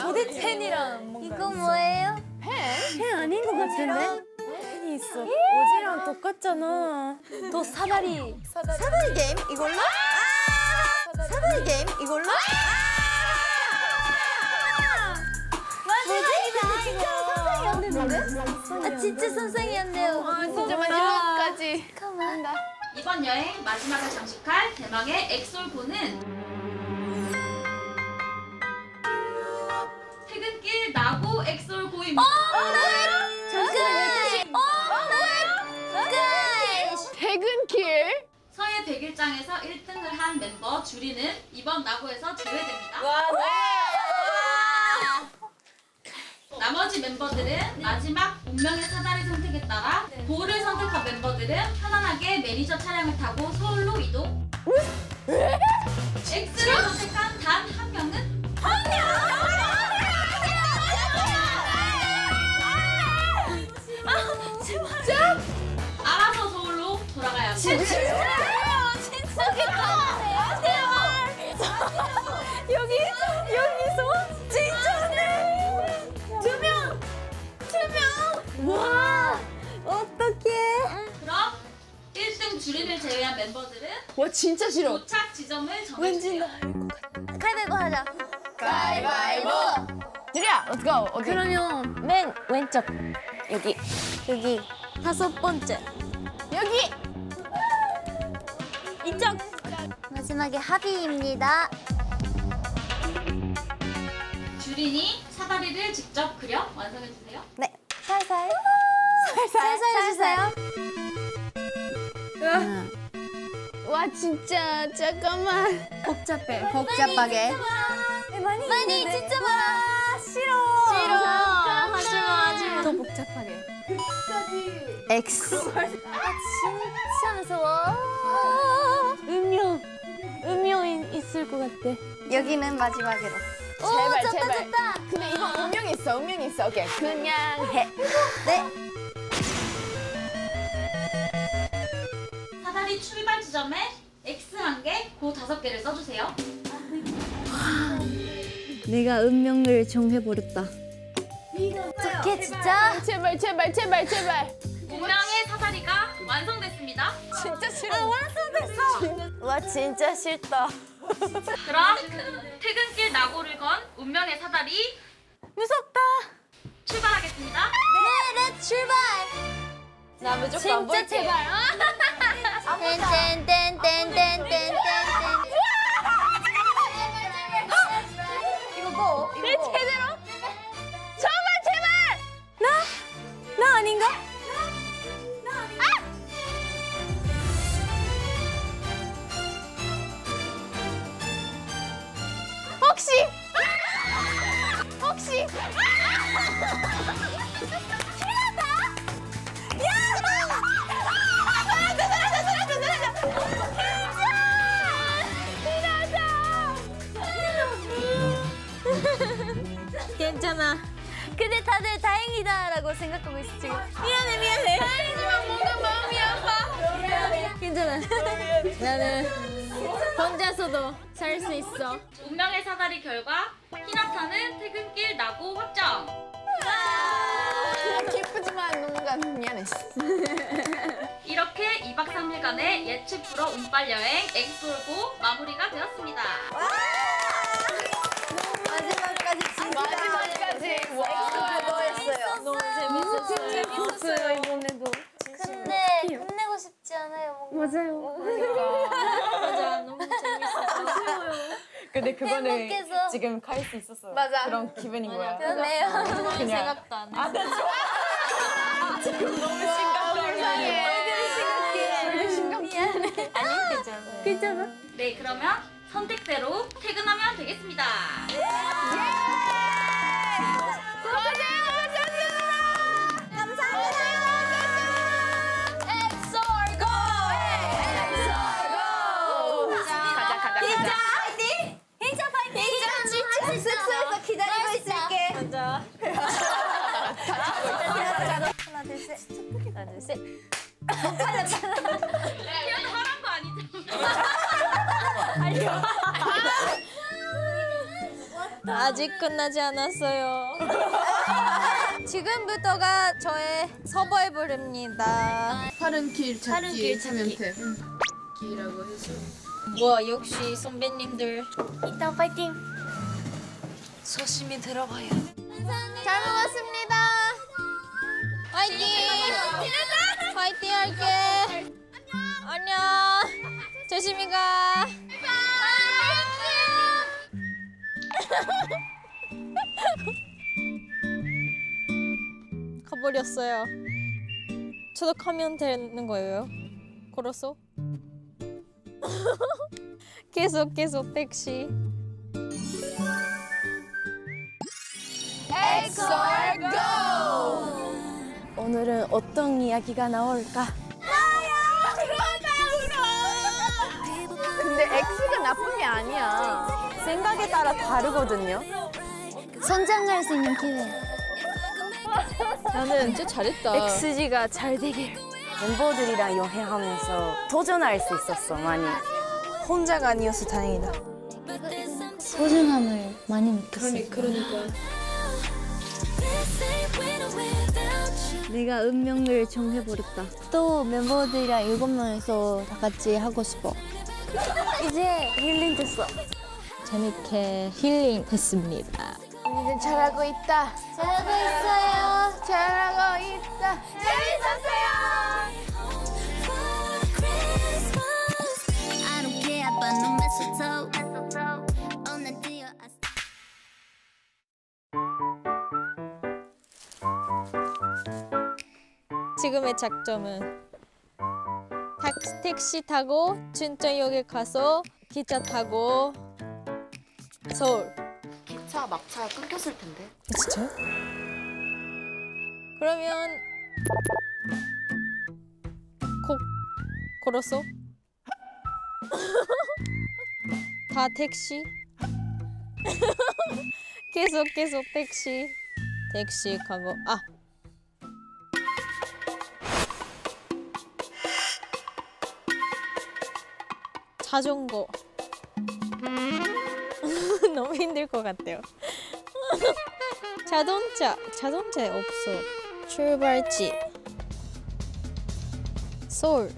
도대체 팬이랑 뭔가 이거 뭐예요? 팬 아닌 것 같은데? 팬이 있어. 어제랑 똑같잖아. 또 사다리 게임 이걸로? 사다리 게임 이걸로? 아 진짜 선생이었네요. 진짜 마지막까지. 잠깐만. 이번 여행 마지막을 장식할 대망의 엑솔고는 퇴근길 나고 엑솔고입니다. 퇴근길. 서해 100일장에서 1등을 한 멤버 주리는 이번 나고에서 제외됩니다. 나머지 멤버들은 마지막 운명의 사다리 선택에 따라 고를 선택한 멤버들은 편안하게 매니저 차량을 타고 서울로 이동. X를 선택한 단 한 명은 알아서 서울로 돌아가야 합니다. 여기서 진짜네. 두 명. 와, 어떡해. 그럼 1등 주린을 제외한 멤버들은 와 진짜 싫어. 도착 지점을 정해주세요. 가위바위보 하자. 가위바위보. 주리야, let's go. 어디? 그러면 맨 왼쪽 여기 다섯 번째 여기. 이쪽 마지막에 합의입니다. 주린이 사다리를 직접 그려 완성해주세요. 네, 살살 해주세요. 와 진짜 잠깐만. 복잡하게. 많이 진짜 많아. 싫어. 하지마. 더 복잡하게 X. 진짜 무서워. 음료 있을 것 같아. 여기는 마지막으로. 제발, 좋다, 제발. 좋다. 근데 이거 운명 있어. 운명 있어. 오케이. 그냥 해. 네. 사다리 출발 지점에 X 1개, 고 5개를 써주세요. 내가 운명을 정해버렸다. 어떡해 진짜? 제발. 운명의 사다리가 완성됐습니다. 진짜 싫어. 와 진짜 싫다. 그럼 퇴근길 나고를 건 운명의 사다리 무섭다. 출발하겠습니다. 네, 렛 출발. 나 무조건 안 볼게. 진짜 제발. 땡땡땡땡땡땡땡. 이거 뭐? 내 제대로. 나 아닌가? 혹시. 괜찮아. 근데 다들 다행이다라고 생각하고 있어 지금. 미안해. 하지만 뭔가 마음이 아파. 괜찮아. 나는 혼자서도 살 수 있어. 운명의 사다리 결과 히나타는 퇴근길 나고 확정. 기쁘지만 뭔가 미안해. 이렇게 2박 3일간의 예측 불허 운빨 여행 엑스돌고 마무리가 되었습니다. 마지막까지 뭐였어요? 너무 재밌었어요. 이번에도. 근데 끝내고 싶지 않아요. 맞아요. 맞아, 너무 재밌었어요. 근데 그거는 행복해서. 지금 갈 수 있었어. 맞아. 그런 기분인 거야. 그러네요. 그냥 생각도 안 해. 지금 너무 심각해. 괜찮아. 네, 그러면 선택대로 퇴근하면 되겠습니다. 숙소에서 기다리고 있을게. 먼저. 하나, 둘, 셋. 하나, 둘, 셋. 태연이 화난 거 아니죠? 아직 끝나지 않았어요. 지금부터가 저의 서바이벌입니다. 파른 길 찾기 찾기. 기라고 해서 와, 역시 선배님들 이따 파이팅. 소심히 들어봐요. 잘 먹었습니다. 화이팅! 화이팅 할게. 안녕. 조심히 가. 가버렸어요. 저도 가면 되는 거예요? 걸어서? 계속 택시. 오늘은 어떤 이야기가 나올까? 근데 X가 나쁜 게 아니야. 생각에 따라 다르거든요. 성장할 수 있는 기회. 나는 진짜 잘했다. XG가 잘 되길. 멤버들이랑 여행하면서 도전할 수 있었어, 많이. 혼자가 아니어서 다행이다. 소중함을 많이 느꼈어요. 그러니까. 내가 운명을 정해버렸다. 또 멤버들이랑 7명이서 다 같이 하고 싶어. 이제 힐링 됐어. 재밌게 힐링 됐습니다. 우리는 잘하고 있다. 잘하고 있어요. 잘하고 있다. 재밌었어요. I don't care about no mistletoe. On the deal, I 지금의 작전은 택시 타고 춘천역에 가서 기차 타고 서울. 기차 막차 끊겼을 텐데. 진짜요? 그러면 걸었어? 다 택시? 계속 택시 가고 자전거. 너무 힘들 것 같아요. 자동차에 없어. 출발지 서울.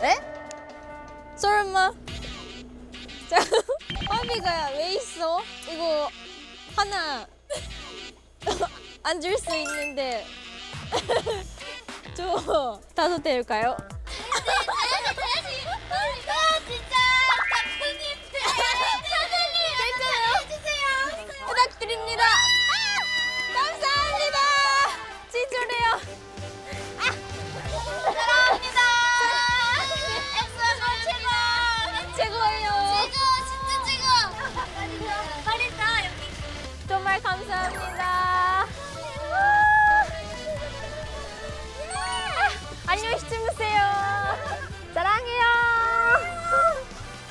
에? 설마? 화비가 왜 있어? 이거 하나 앉을 수 있는데 저 타도 될까요? 진짜 작품님 사장님 부탁드립니다. 감사합니다. 진짜래요. 사랑합니다. 엑소가 최고. 최고예요. 진짜 최고. 빨리 다 여기. 정말 감사합니다. 안녕히 주무세요. 사랑해요.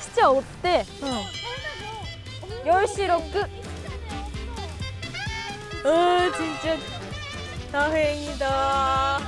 진짜 어때? 10시로 끝. 진짜 다행이다.